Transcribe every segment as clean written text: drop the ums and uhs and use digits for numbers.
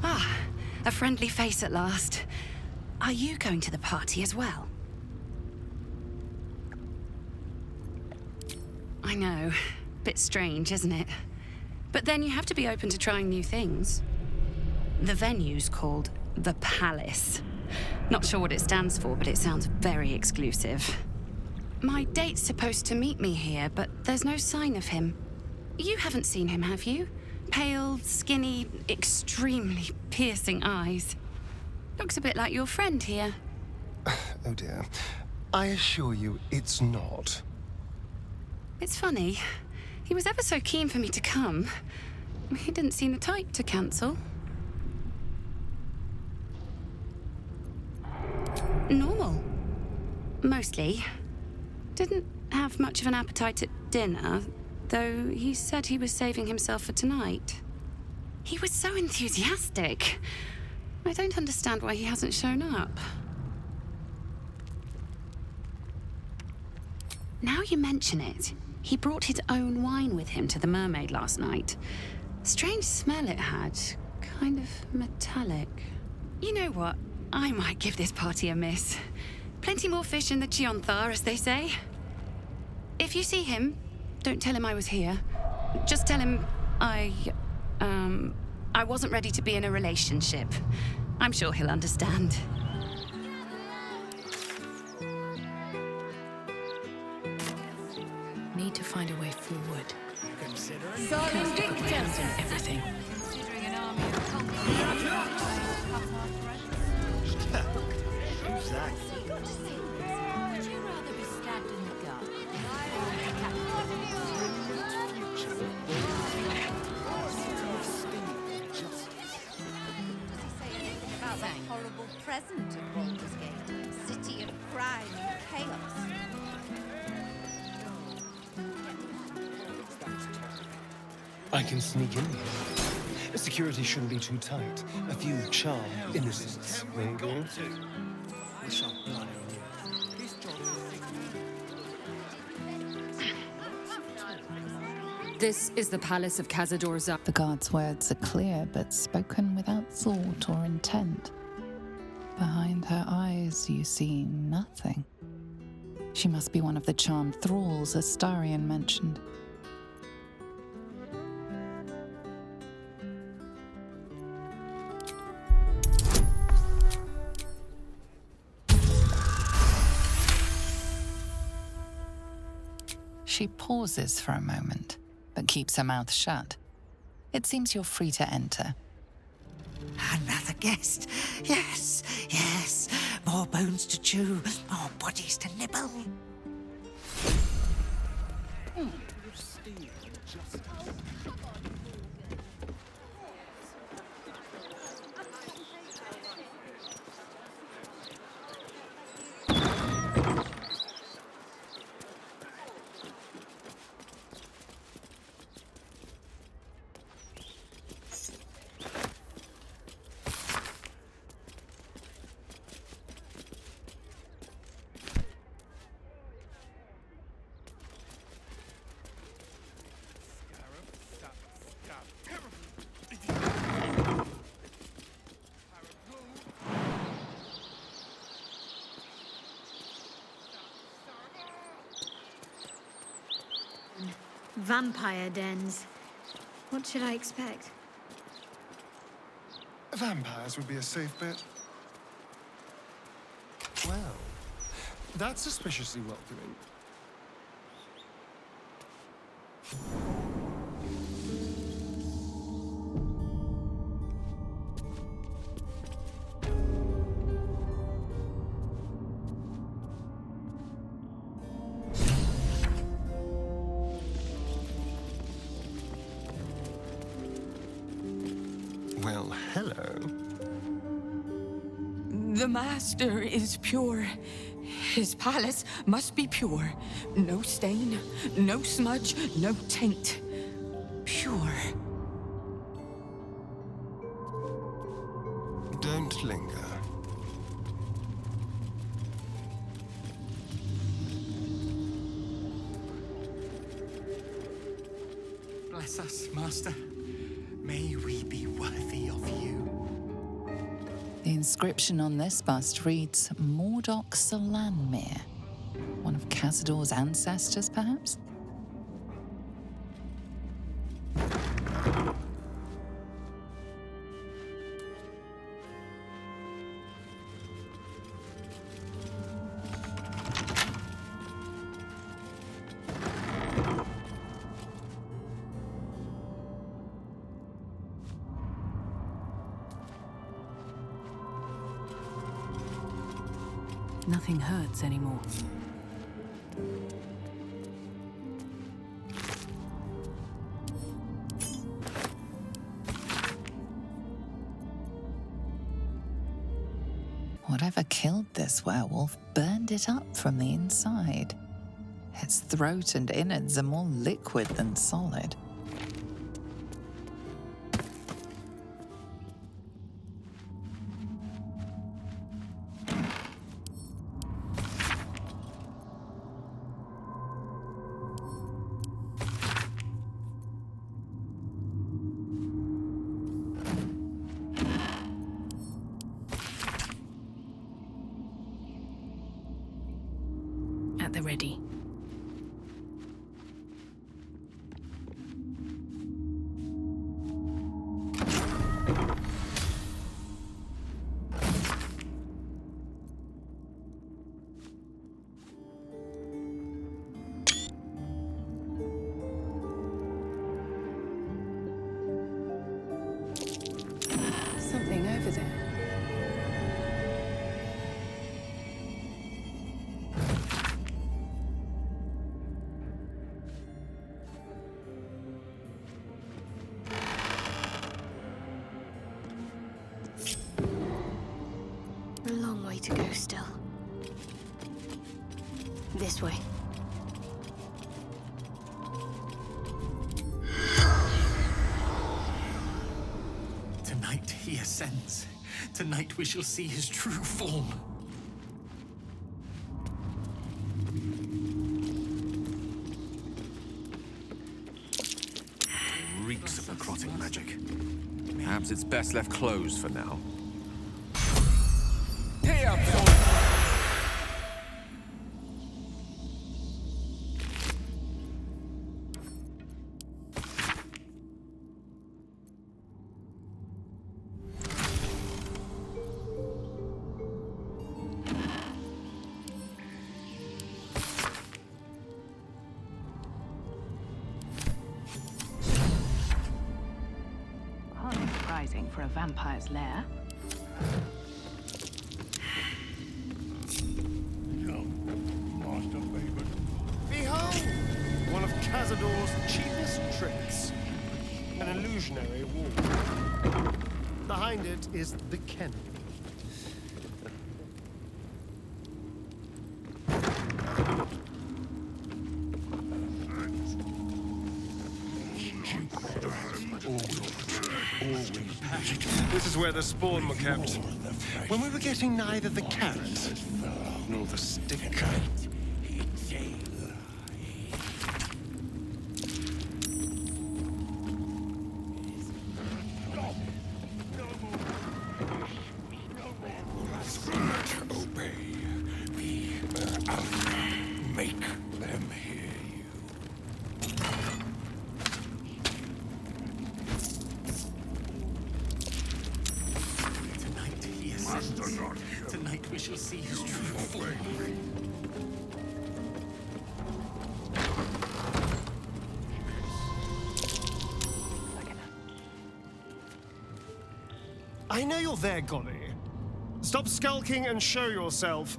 Ah, a friendly face at last. Are you going to the party as well? I know. Bit strange, isn't it? But then you have to be open to trying new things. The venue's called The Palace. Not sure what it stands for, but it sounds very exclusive. My date's supposed to meet me here, but there's no sign of him. You haven't seen him, have you? Pale, skinny, extremely piercing eyes. Looks a bit like your friend here. Oh dear. I assure you, it's not. It's funny. He was ever so keen for me to come. He didn't seem the type to cancel. Normal. Mostly. Didn't have much of an appetite at dinner, though he said he was saving himself for tonight. He was so enthusiastic. I don't understand why he hasn't shown up. Now you mention it, he brought his own wine with him to the Mermaid last night. Strange smell it had. Kind of metallic. You know what? I might give this party a miss. Plenty more fish in the Chionthar, as they say. If you see him, don't tell him I was here. Just tell him I wasn't ready to be in a relationship. I'm sure he'll understand. Need to find a way forward. Solving victims. Everything. Considering an army of Who's that? Would you rather be stabbed in the gut? About that horrible present at Baldur's Gate. City of crime and chaos. I can sneak in here. Security shouldn't be too tight. A few charmed innocents, maybe. This is the Palace of Cazador Zar. The guard's words are clear, but spoken without thought or intent. Behind her eyes, you see nothing. She must be one of the charmed thralls Astarion mentioned. She pauses for a moment, but keeps her mouth shut. It seems you're free to enter. Another guest. Yes, yes. More bones to chew, more bodies to nibble. Vampire dens. What should I expect? Vampires would be a safe bet. Well, that's suspiciously welcoming. Well, hello. The master is pure. His palace must be pure. No stain, no smudge, no taint. Pure. Don't linger. Bless us, Master. May we be worthy of you. The inscription on this bust reads Mordok Solanmir, one of Cazador's ancestors, perhaps? Nothing hurts anymore. Whatever killed this werewolf burned it up from the inside. Its throat and innards are more liquid than solid. At the ready. Something over there. A long way to go still. This way. Tonight he ascends. Tonight we shall see his true form. Reeks of necrotic magic. Perhaps it's best left closed for now. Hardly surprising for a vampire's lair. Behold! One of Cazador's cheapest tricks. An illusionary wall. Behind it is the kennel. This is where the spawn were kept. When we were getting neither the carrot nor the stick. Obey me, make them hear you. Tonight he ascends. Tonight we shall see his true form. I know you're there, Golly. Stop skulking and show yourself.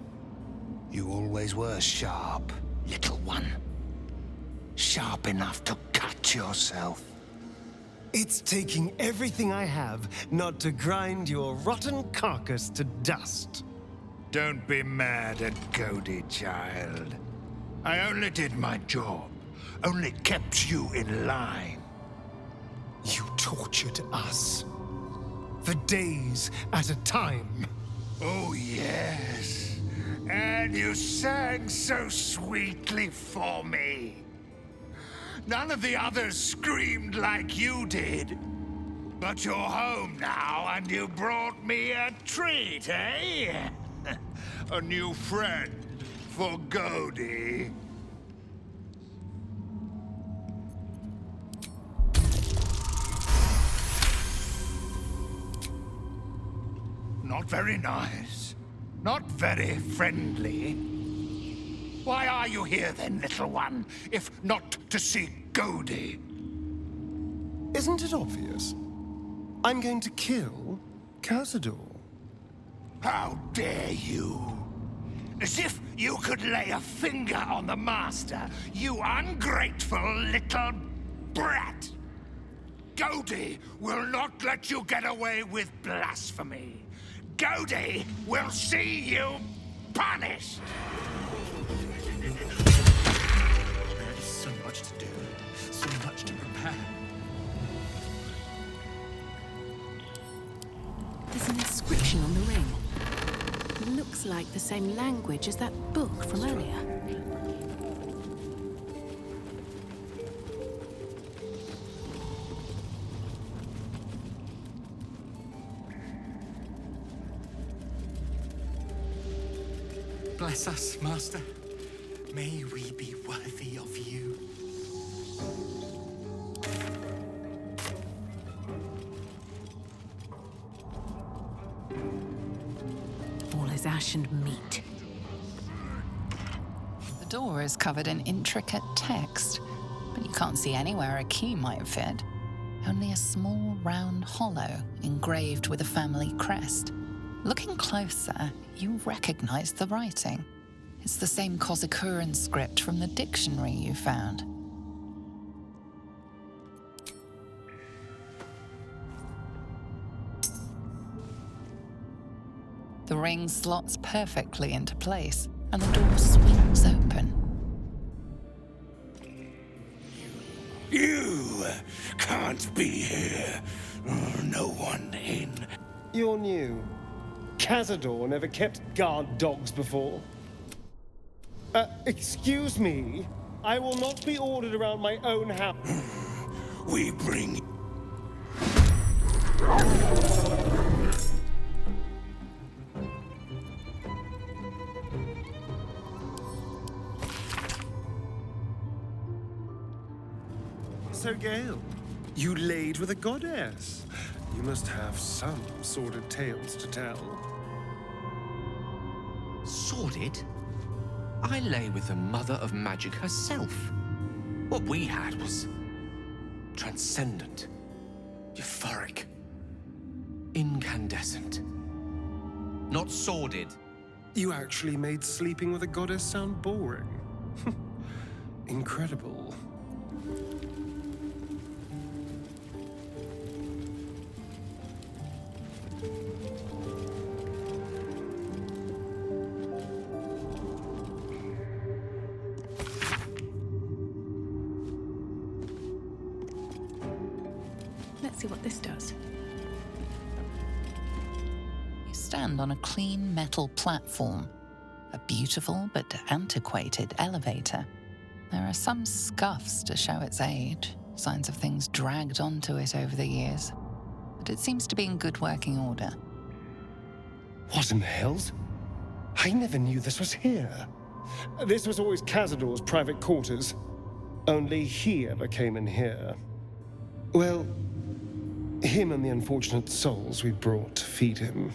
You always were sharp, little one. Sharp enough to cut yourself. It's taking everything I have not to grind your rotten carcass to dust. Don't be mad and goaded, child. I only did my job. Only kept you in line. You tortured us. For days at a time. Oh, yes. And you sang so sweetly for me. None of the others screamed like you did. But you're home now, and you brought me a treat, eh? A new friend for Godey. Not very nice. Not very friendly. Why are you here then, little one, if not to see Godey? Isn't it obvious? I'm going to kill Cazador. How dare you? As if you could lay a finger on the master, you ungrateful little brat! Godey will not let you get away with blasphemy. Godey will see you punished! There is so much to do, so much to prepare. There's an inscription on the ring. It looks like the same language as that book from earlier. Bless us, Master. May we be worthy of you. All is ash and meat. The door is covered in intricate text, but you can't see anywhere a key might fit. Only a small round hollow engraved with a family crest. Looking closer, you recognize the writing. It's the same Kozakuran script from the dictionary you found. The ring slots perfectly into place, and the door swings open. You can't be here. No one in. You're new. Cazador never kept guard dogs before. Excuse me. I will not be ordered around my own house. We bring... So, Gale, you laid with a goddess. You must have some sordid tales to tell. Sordid? I lay with the mother of magic herself. What we had was transcendent, euphoric, incandescent. Not sordid. You actually made sleeping with a goddess sound boring. Incredible. Let's see what this does. You stand on a clean metal platform, a beautiful but antiquated elevator. There are some scuffs to show its age, signs of things dragged onto it over the years, but it seems to be in good working order. What in the hells? I never knew this was here. This was always Cazador's private quarters. Only he ever came in here. Well, him and the unfortunate souls we brought to feed him.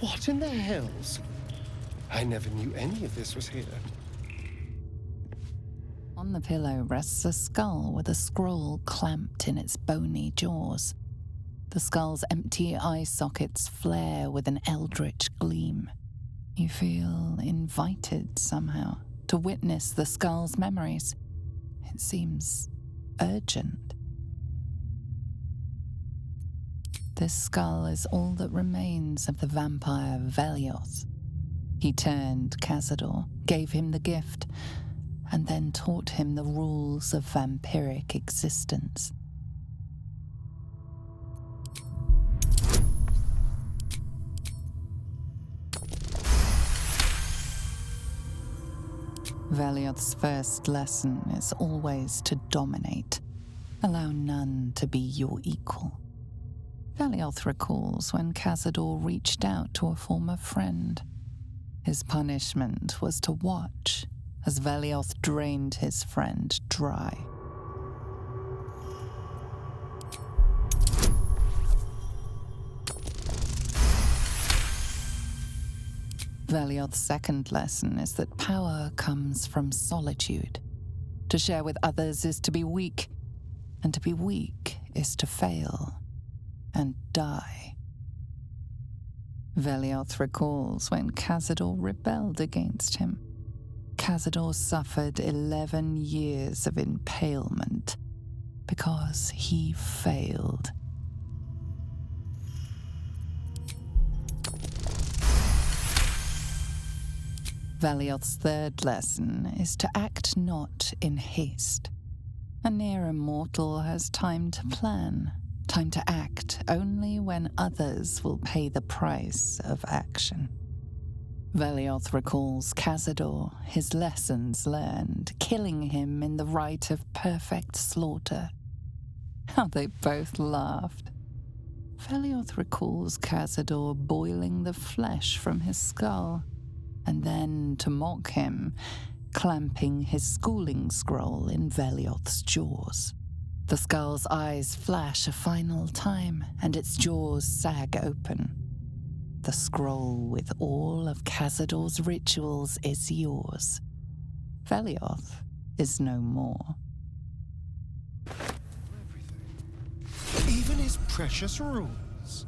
What in the hells? I never knew any of this was here. On the pillow rests a skull with a scroll clamped in its bony jaws. The skull's empty eye sockets flare with an eldritch gleam. You feel invited somehow to witness the skull's memories. It seems urgent. This skull is all that remains of the vampire Velios. He turned Cazador, gave him the gift, and then taught him the rules of vampiric existence. Velioth's first lesson is always to dominate. Allow none to be your equal. Velioth recalls when Cazador reached out to a former friend. His punishment was to watch as Velioth drained his friend dry. Velioth's second lesson is that power comes from solitude. To share with others is to be weak, and to be weak is to fail and die. Velioth recalls when Cazador rebelled against him. Cazador suffered 11 years of impalement because he failed. Velioth's third lesson is to act not in haste. A near immortal has time to plan, time to act only when others will pay the price of action. Velioth recalls Cazador, his lessons learned, killing him in the rite of perfect slaughter. How they both laughed. Velioth recalls Cazador boiling the flesh from his skull, and then, to mock him, clamping his schooling scroll in Velioth's jaws. The skull's eyes flash a final time, and its jaws sag open. The scroll with all of Cazador's rituals is yours. Velioth is no more. Even his precious rules.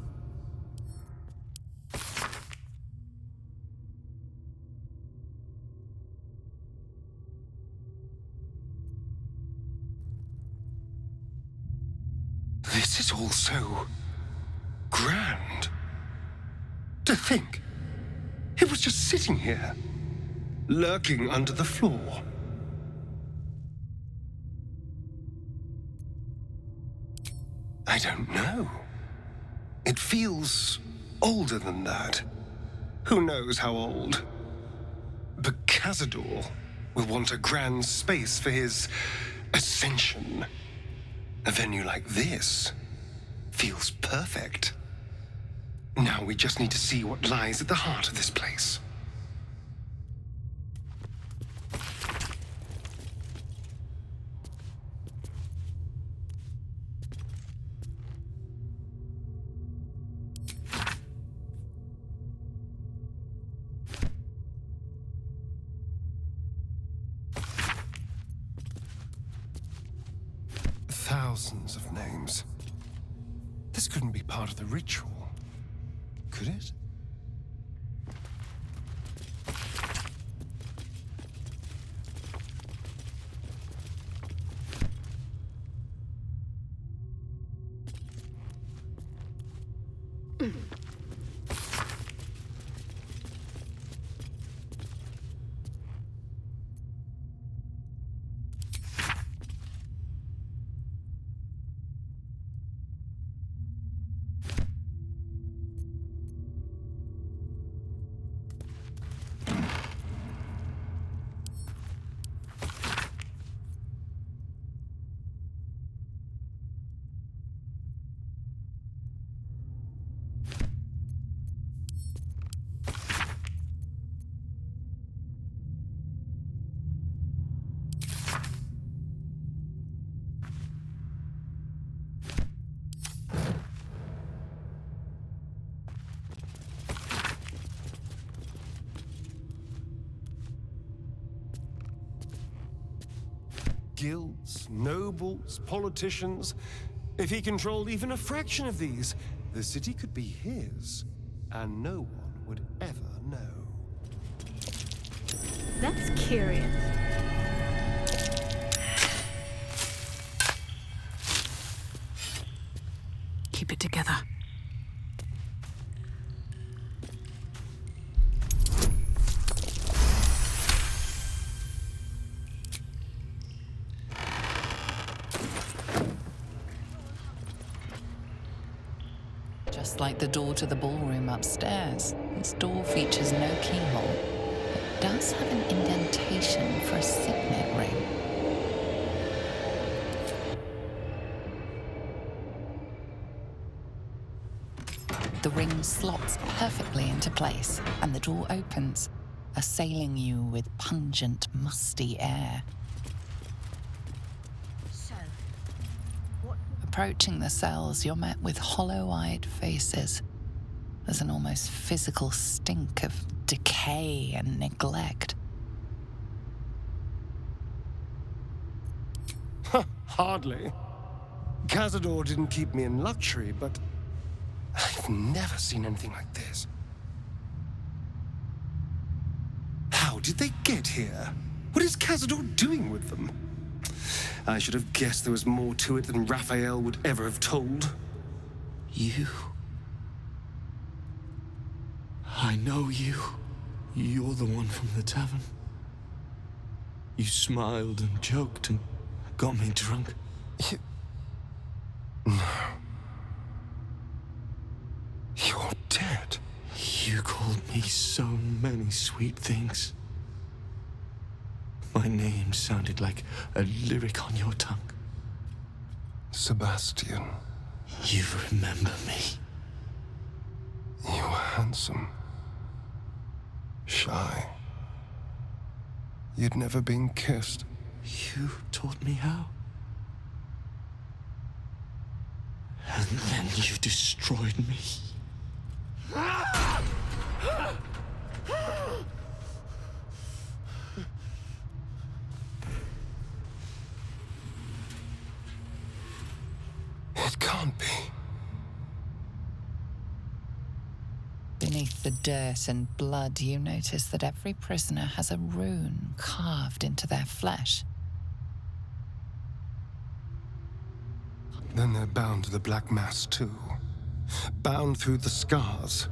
This is all so grand. To think, it was just sitting here, lurking under the floor. I don't know. It feels older than that. Who knows how old? But Cazador will want a grand space for his ascension. A venue like this feels perfect. Now we just need to see what lies at the heart of this place. Thousands of names. This couldn't be part of the ritual, could it? Guilds, nobles, politicians. If he controlled even a fraction of these, the city could be his, and no one would ever know. That's curious. Keep it together. Just like the door to the ballroom upstairs, this door features no keyhole, but does have an indentation for a signet ring. The ring slots perfectly into place, and the door opens, assailing you with pungent, musty air. Approaching the cells, you're met with hollow-eyed faces. There's an almost physical stink of decay and neglect. Hardly. Cazador didn't keep me in luxury, but I've never seen anything like this. How did they get here? What is Cazador doing with them? I should have guessed there was more to it than Raphael would ever have told. You. I know you. You're the one from the tavern. You smiled and joked and got me drunk. No. You're dead. You called me so many sweet things. My name sounded like a lyric on your tongue. Sebastian. You remember me. You were handsome. Shy. You'd never been kissed. You taught me how. And then you destroyed me. It can't be. Beneath the dirt and blood, you notice that every prisoner has a rune carved into their flesh. Then they're bound to the Black Mass too. Bound through the scars.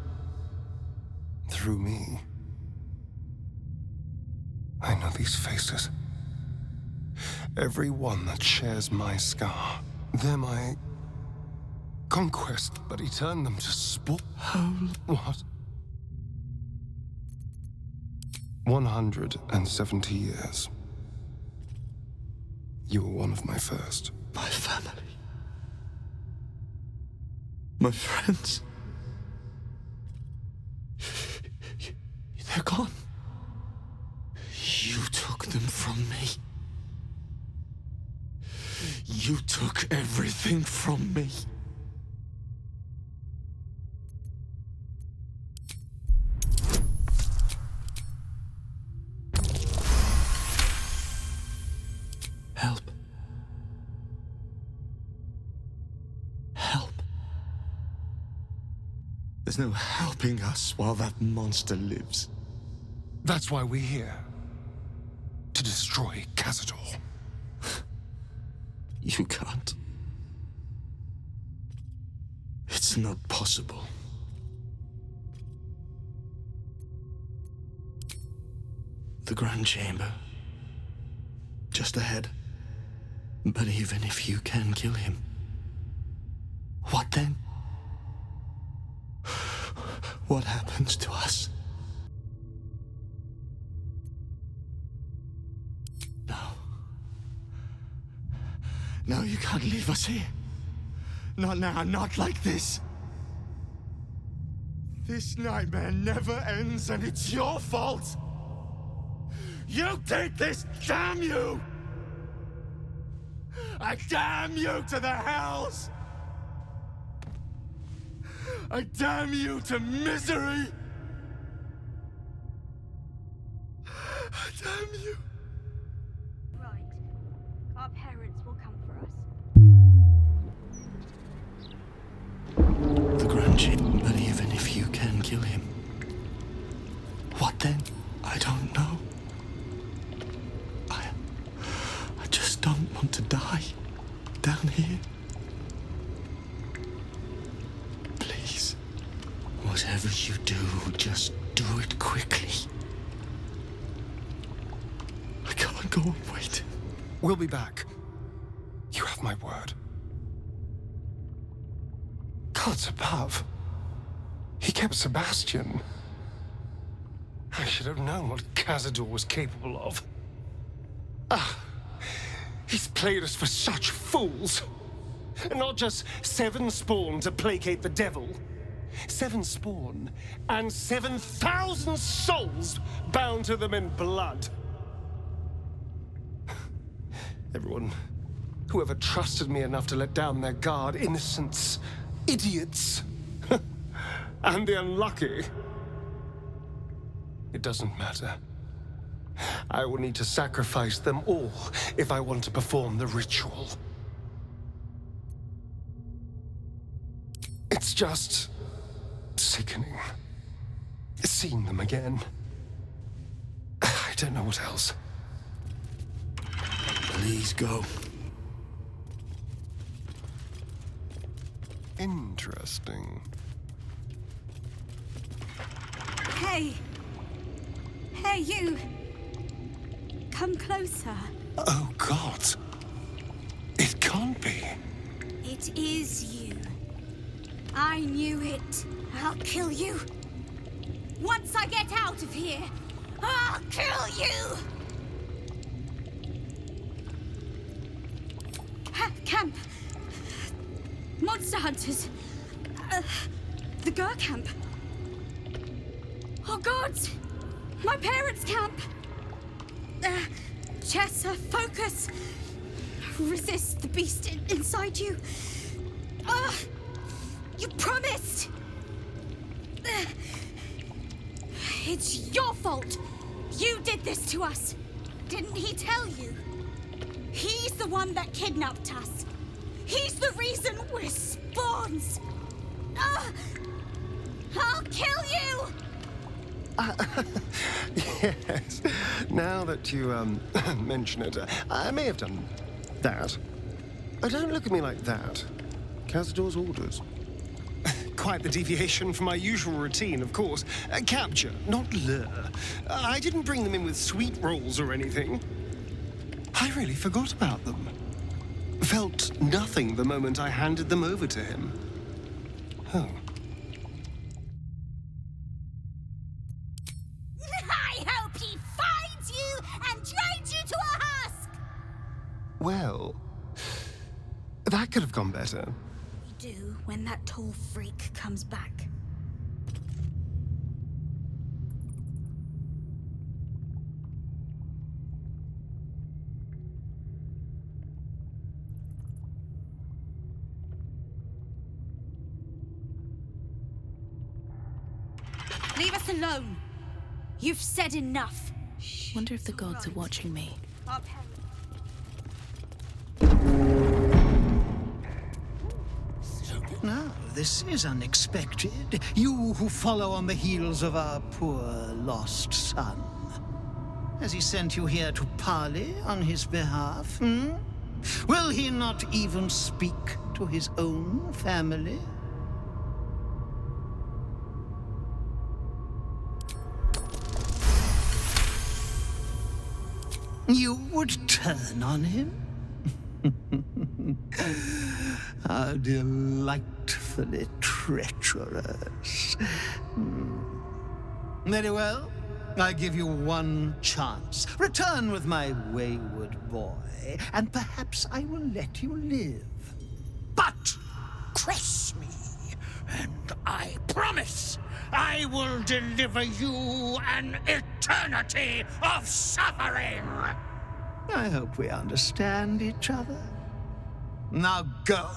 Through me. I know these faces. Every one that shares my scar. They're my conquest, but he turned them to sport. What? 170 years. You were one of my first. My family. My friends. They're gone. You took them from me. You took everything from me. Help. Help. There's no helping us while that monster lives. That's why we're here. To destroy Cazador. You can't. It's not possible. The Grand Chamber. Just ahead. But even if you can kill him, what then? What happens to us? No, you can't leave us here. Not now, not like this. This nightmare never ends, and it's your fault. You did this, damn you! I damn you to the hells! I damn you to misery! I damn you! Right. Our parents will come for us. The Grand Chamber, but even if you can kill him, what then? I don't know. I just don't want to die down here. Please, whatever you do, just do it quickly. I can't go on waiting. We'll be back. You have my word. Gods above. kept Sebastian. I should have known what Cazador was capable of. He's played us for such fools. Not just 7 spawn to placate the devil. 7 spawn and 7,000 souls bound to them in blood. Everyone, whoever trusted me enough to let down their guard, innocents, idiots, and the unlucky. It doesn't matter. I will need to sacrifice them all if I want to perform the ritual. It's just sickening. Seeing them again. I don't know what else. Please go. Interesting. Hey! Hey, you! Come closer. Oh, God. It can't be. It is you. I knew it. I'll kill you. Once I get out of here, I'll kill you! Camp. Monster hunters. The Gur camp. Oh, gods! My parents' camp! Chessa, focus! Resist the beast inside you. You promised! It's your fault! You did this to us! Didn't he tell you? He's the one that kidnapped us! He's the reason we're spawns! I'll kill you! Yes. Now that you, mention it, I may have done that. Don't look at me like that. Cazador's orders. Quite the deviation from my usual routine, of course. Capture, not lure. I didn't bring them in with sweet rolls or anything. I really forgot about them. Felt nothing the moment I handed them over to him. Oh. I hope he finds you and trains you to a husk! Well, that could have gone better. We do when that tall freak comes back. Leave us alone. You've said enough. Wonder if the gods are watching me. Now, this is unexpected. You who follow on the heels of our poor lost son. Has he sent you here to parley on his behalf, Will he not even speak to his own family? You would turn on him? How delightfully treacherous. Very well. I give you one chance. Return with my wayward boy, and perhaps I will let you live. But cross me, and I promise I will deliver you an eternity of suffering. I hope we understand each other. Now go.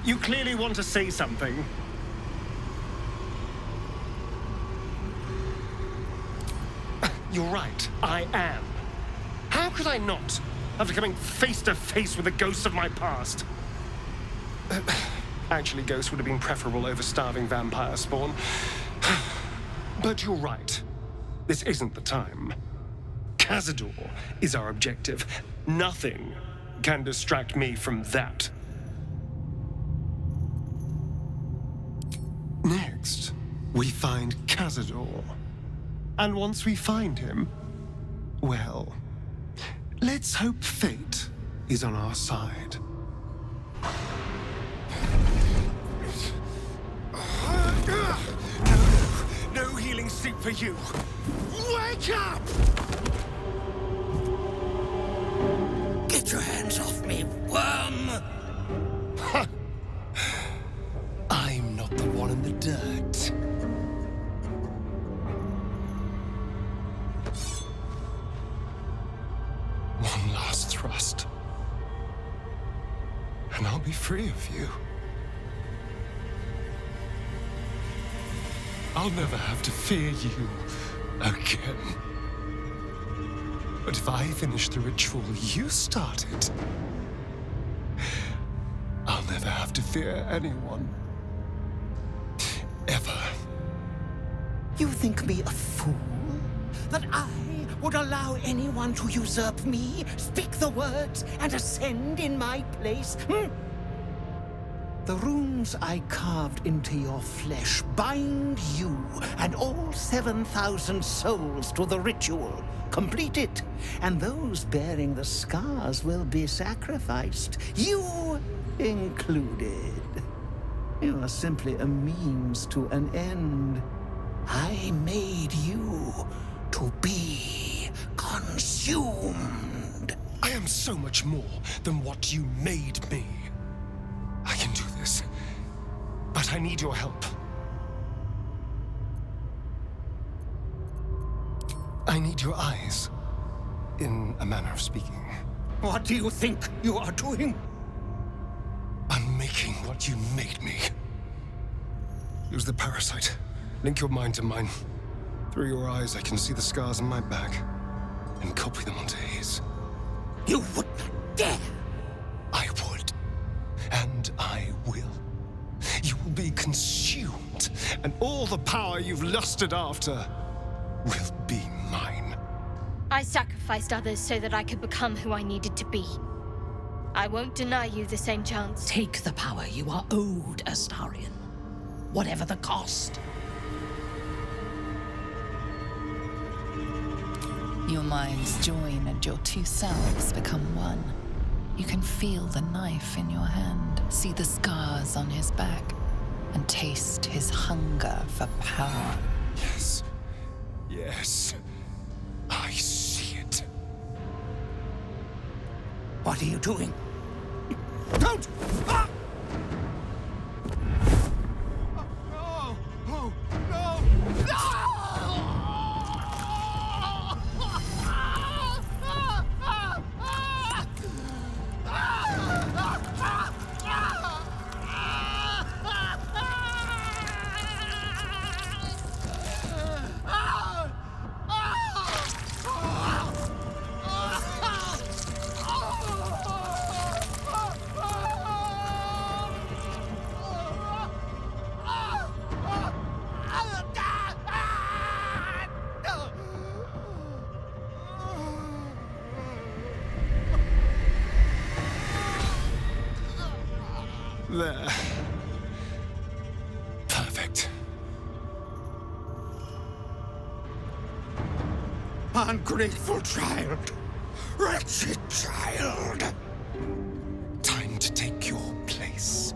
You clearly want to say something. You're right, I am. How could I not, after coming face to face with the ghosts of my past? Actually, ghosts would have been preferable over starving vampire spawn. But you're right. This isn't the time. Cazador is our objective. Nothing can distract me from that. Next, we find Cazador. And once we find him, well, let's hope fate is on our side. No healing sleep for you. Wake up! Get your hands off me, worm! I'm not the one in the dirt. One last thrust. And I'll be free of you. I'll never have to fear you again. But if I finish the ritual you started, I'll never have to fear anyone. Ever. You think me a fool? That I would allow anyone to usurp me, speak the words, and ascend in my place? The runes I carved into your flesh bind you and all 7,000 souls to the ritual. Complete it, and those bearing the scars will be sacrificed, you included. You are simply a means to an end. I made you to be consumed. I am so much more than what you made me. I can do this, but I need your help. I need your eyes, in a manner of speaking. What do you think you are doing? Unmaking what you made me. Use the parasite. Link your mind to mine. Through your eyes, I can see the scars on my back, and copy them onto his. You would not dare! I would. And I will. You will be consumed, and all the power you've lusted after will be mine. I sacrificed others so that I could become who I needed to be. I won't deny you the same chance. Take the power you are owed, Astarion. Whatever the cost. Your minds join and your two selves become one. You can feel the knife in your hand, see the scars on his back, and taste his hunger for power. Yes. Yes. I see it. What are you doing? Don't! Ah! No! No! No! No! There. Perfect. Ungrateful child. Wretched child. Time to take your place.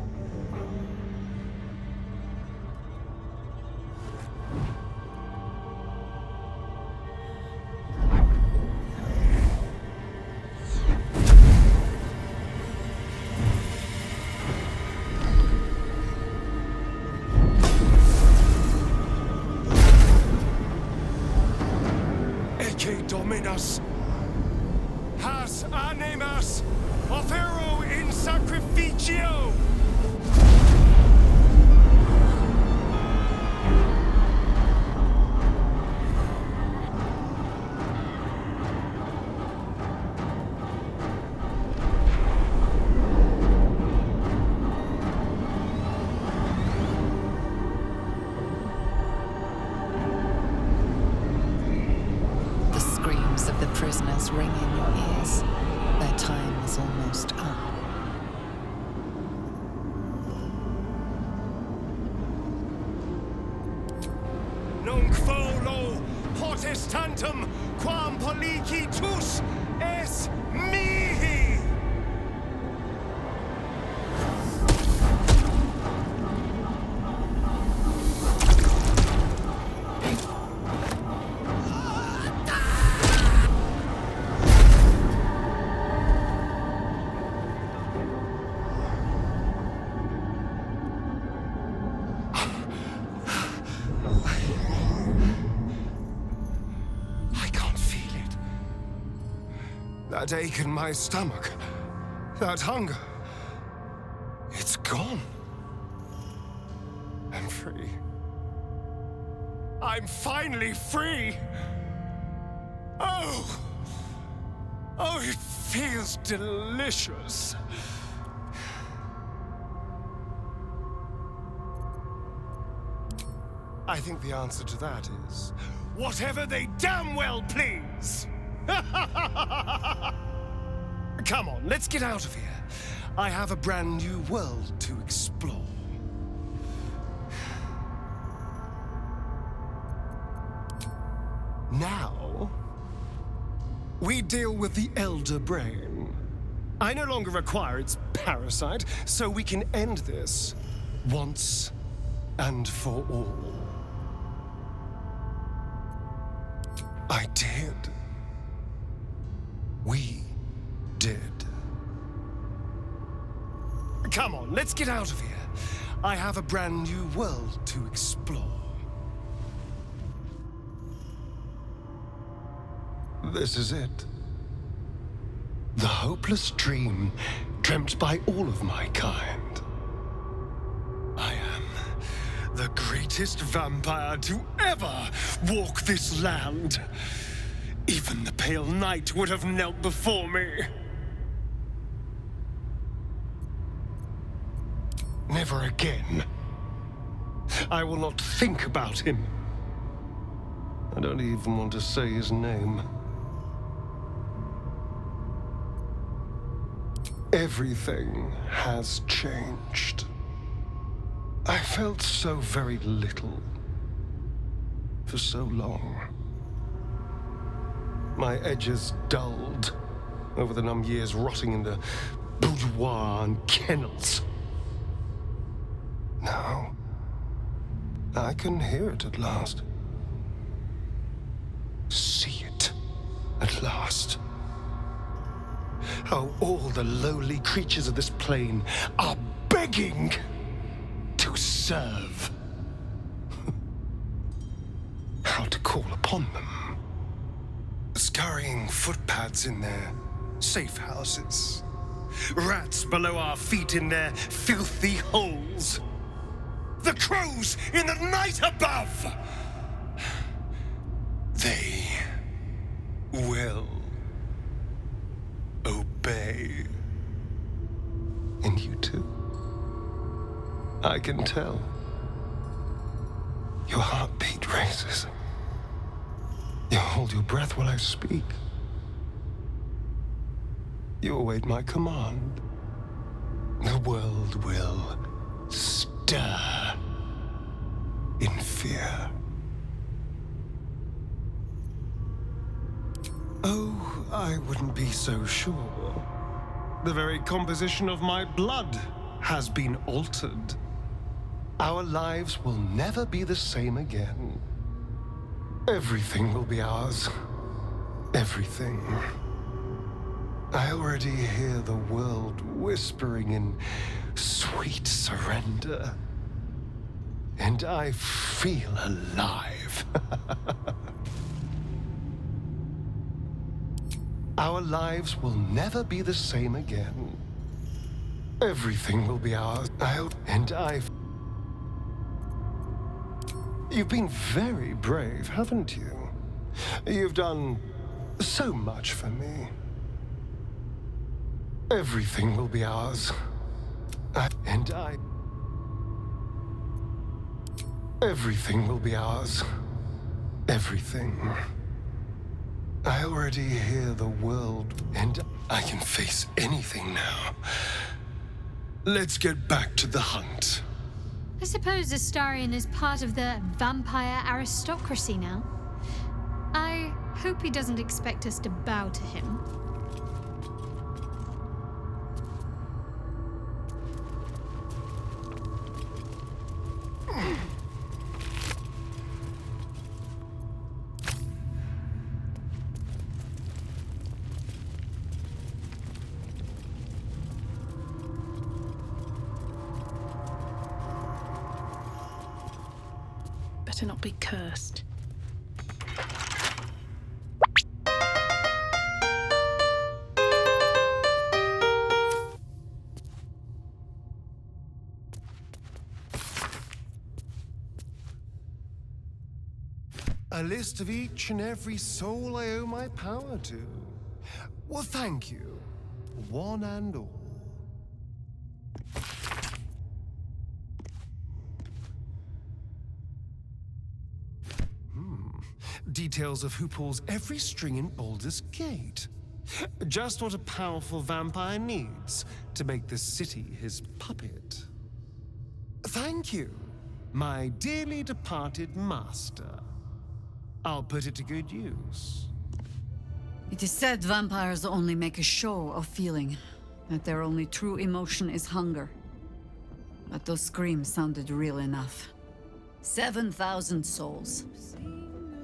Dominus, has animas, ofero in sacrificio. Potestas tantum quam policitus es mihi! That ache in my stomach, that hunger, it's gone. I'm free. I'm finally free! Oh! Oh, it feels delicious. I think the answer to that is, whatever they damn well please! Come on, let's get out of here. I have a brand new world to explore. Now, we deal with the Elder Brain. I no longer require its parasite, so we can end this once and for all. I did. We did. Come on, let's get out of here. I have a brand new world to explore. This is it. The hopeless dream dreamt by all of my kind. I am the greatest vampire to ever walk this land. Even the Pale Knight would have knelt before me. Never again. I will not think about him. I don't even want to say his name. Everything has changed. I felt so very little for so long. My edges dulled over the numb years rotting in the boudoir and kennels. Now, I can hear it at last. See it at last. How all the lowly creatures of this plane are begging to serve. How to call upon them. Scurrying footpads in their safe houses. Rats below our feet in their filthy holes. The crows in the night above. They will obey. And you too. I can tell. Your heartbeat races. You hold your breath while I speak. You await my command. The world will stir in fear. Oh, I wouldn't be so sure. The very composition of my blood has been altered. Our lives will never be the same again. Everything will be ours. Everything. I already hear the world whispering in sweet surrender. And I feel alive. Our lives will never be the same again. Everything will be ours. You've been very brave, haven't you? You've done so much for me. Everything will be ours. Everything will be ours. Everything. I already hear the world, and I can face anything now. Let's get back to the hunt. I suppose Astarion is part of the vampire aristocracy now. I hope he doesn't expect us to bow to him. Better not be cursed. A list of each and every soul I owe my power to. Well, thank you, one and all. Details of who pulls every string in Baldur's Gate. Just what a powerful vampire needs to make this city his puppet. Thank you, my dearly departed master. I'll put it to good use. It is said vampires only make a show of feeling, that their only true emotion is hunger. But those screams sounded real enough. 7,000 souls.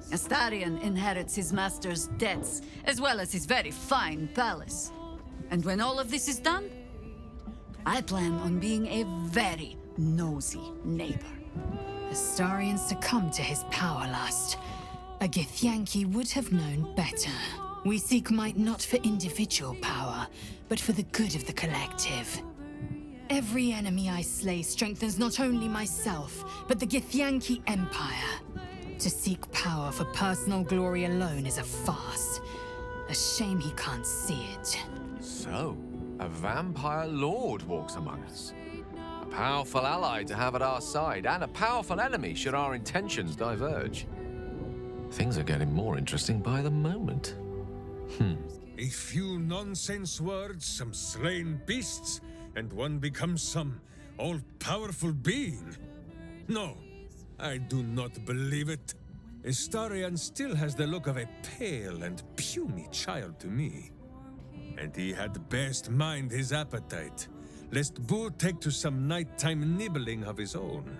Astarion inherits his master's debts, as well as his very fine palace. And when all of this is done, I plan on being a very nosy neighbor. Astarion succumbed to his power lust. A Githyanki would have known better. We seek might not for individual power, but for the good of the collective. Every enemy I slay strengthens not only myself, but the Githyanki Empire. To seek power for personal glory alone is a farce. A shame he can't see it. So, a vampire lord walks among us. A powerful ally to have at our side, and a powerful enemy should our intentions diverge. Things are getting more interesting by the moment. A few nonsense words, some slain beasts, and one becomes some all-powerful being. No, I do not believe it. Astarion still has the look of a pale and puny child to me. And he had best mind his appetite, lest Boo take to some nighttime nibbling of his own.